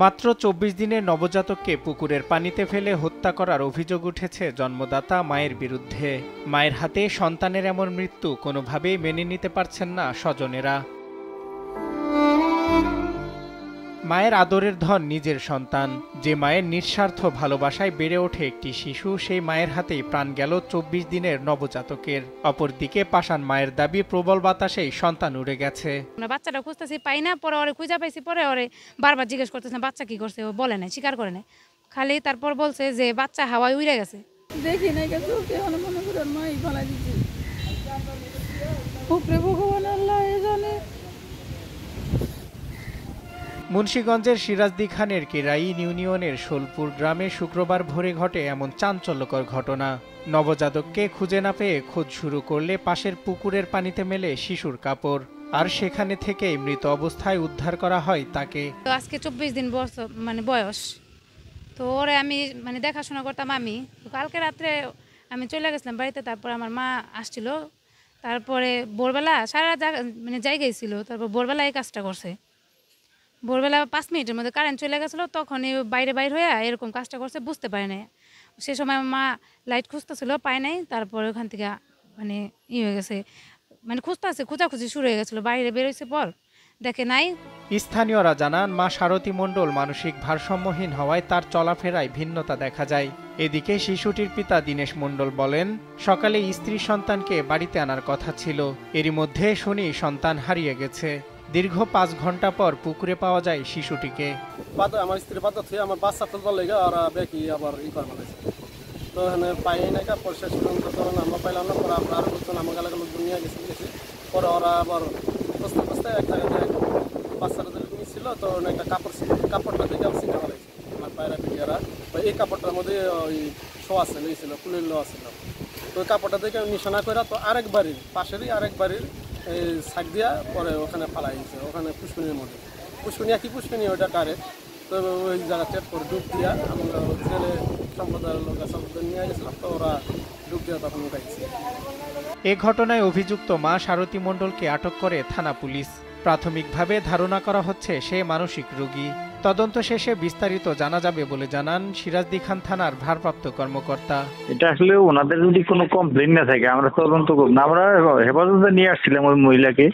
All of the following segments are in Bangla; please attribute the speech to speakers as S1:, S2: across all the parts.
S1: মাত্র ২৪ দিনের নবজাতককে পুকুরের পানিতে ফেলে হত্যা করার অভিযোগ উঠেছে জন্মদাতা মায়ের বিরুদ্ধে। মায়ের হাতে সন্তানের এমন মৃত্যু কোনোভাবেই মেনে নিতে পারছেন না স্বজনেরা। মায়ের আদরের ধন নিজের সন্তান। যে মায়ের নিঃস্বার্থ ভালোবাসায় বেড়ে ওঠে একটি শিশু, সেই মায়ের হাতেই প্রাণ গেল ২৪ দিনের নবজাতকের। অপরদিকে পাষাণ মায়ের দাবি, প্রবল বাতাসেই সন্তান উড়ে গেছে।
S2: বাচ্চাটা খুঁজতেছি, পাই না। পরে ওরে খুঁজা পাইছি, পরে ওরে বারবার জিজ্ঞেস করতেছে বাচ্চা কি করছে, ও বলে নাই, স্বীকার করে নাই। খালি তারপর বলছে যে বাচ্চা হাওয়ায় উড়ে গেছে।
S3: দেখি নাই গেছে, মনে করেন মাই ফালাই দিচ্ছে। উপরে ভগবান আল্লাহ জানে।
S1: মুন্সিগঞ্জের সিরাজদি খানের কিরাই ইউনিয়নের শোলপুর গ্রামে শুক্রবার ভোরে ঘটে এমন চাঞ্চল্যকর ঘটনা। নবজাতককে খুঁজে না পেয়ে খোঁজ শুরু করলে পাশের পুকুরের পানিতে মেলে শিশুর কাপড়, আর সেখানে থেকেই মৃত অবস্থায় উদ্ধার করা হয় তাকে।
S2: তো আজকে 24 দিন বয়স। তো ওরে আমি দেখাশোনা করতাম আমি। কালকে রাত্রে আমি চলে গেছিলাম বাড়িতে, তারপর আমার মা আসছিল। তারপরে ভোরবেলা সারা জায়গায় ছিল, তারপর ভোরবেলা এই কাজটা করছে। ভোরবেলা 5 মিনিটের মধ্যে কারেন্ট চলে গেছিলো, তখনই বাইরে হয়ে এরকম কাজটা করছে, বুঝতে পারে নাই। সে সময় আমার মা লাইট খুঁজতেছিল, পায় নাই। তারপরে ওখান থেকে হয়ে গেছে, খোঁজাখুঁজি শুরু হয়ে গেছিলো। বাইরে বেরোইছে পর দেখে নাই।
S1: স্থানীয়রা জানান, মা সারথী মণ্ডল মানসিক ভারসাম্যহীন হওয়ায় তার চলাফেরায় ভিন্নতা দেখা যায়। এদিকে শিশুটির পিতা দীনেশ মণ্ডল বলেন, সকালে স্ত্রী সন্তানকে বাড়িতে আনার কথা ছিল, এরই মধ্যে শুনি সন্তান হারিয়ে গেছে। দীর্ঘ ৫ ঘন্টা পর পুকুরে পাওয়া যায় শিশুটিকে।
S4: আমার স্ত্রী পাতা থেকে আমার বাচ্চা ফেলবার লেগে আর বেকি আবার করা লাগছে। তো এখানে পাই নাই, পরিশেষ পর্যন্ত আমরা পাইলাম না। পরে আমরা আরো বলছেন আমার এলাকার লোক নিয়ে গেছি। পরে ওরা আবার বসতে বসতে এক জায়গায় বাচ্চারা ছিল, তো একটা কাপড় ছিল, কাপড়টা থেকে আবার চিন্তা করা হয়েছে আমার পায়রা পিটিয়ারা। এই কাপড়টার মধ্যে ওই শোয়া ছিল, ফুলের লোয়া ছিল। তো ওই কাপড়টা থেকে নিশানা করে তো আরেক বাড়ির পাশেরই আরেক বাড়ির শাক দিয়া পরে ওখানে ফালাই দিয়েছে, ওখানে পুষ্করিণীর মধ্যে। পুষ্করিণী একই পুষ্করিণী, ওইটা কারেক্ট। তো ওই জায়গা চেক করে ডুব দিয়া আমরা ছেলে সম্প্রদায়ের লোক নিয়ে গেছিলাম, তো ওরা ডুব দিয়া তখন উঠাইছে।
S1: এ ঘটনায় অভিযুক্ত মা সারথী মণ্ডলকে আটক করে থানা পুলিশ। প্রাথমিকভাবে ধারণা করা হচ্ছে সে মানসিক রোগী। তদন্ত শেষে বিস্তারিত জানা যাবে বলে জানান সিরাজদি খান থানার ভারপ্রাপ্ত কর্মকর্তা।
S5: এটা আসলে ওনাদের যদি কোনো কমপ্লেন না থাকে আমরা তদন্ত করব না। আমরা হেফাজতে নিয়ে আসছিলাম ওই মহিলাকে,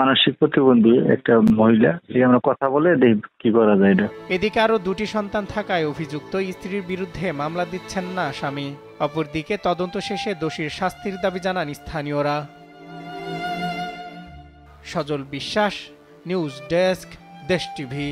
S5: মানসিক প্রতিবন্ধী একটা মহিলা, আমরা কথা বলে দেখি কি করা যায়। এটা
S1: এদিকে আরো 2টি সন্তান থাকায় অভিযুক্ত স্ত্রীর বিরুদ্ধে মামলা দিচ্ছেন না স্বামী। অপরদিকে তদন্ত শেষে দোষীর শাস্তির দাবি জানান স্থানীয়রা। সজল বিশ্বাস, নিউজ ডেস্ক, দেশ টিভি।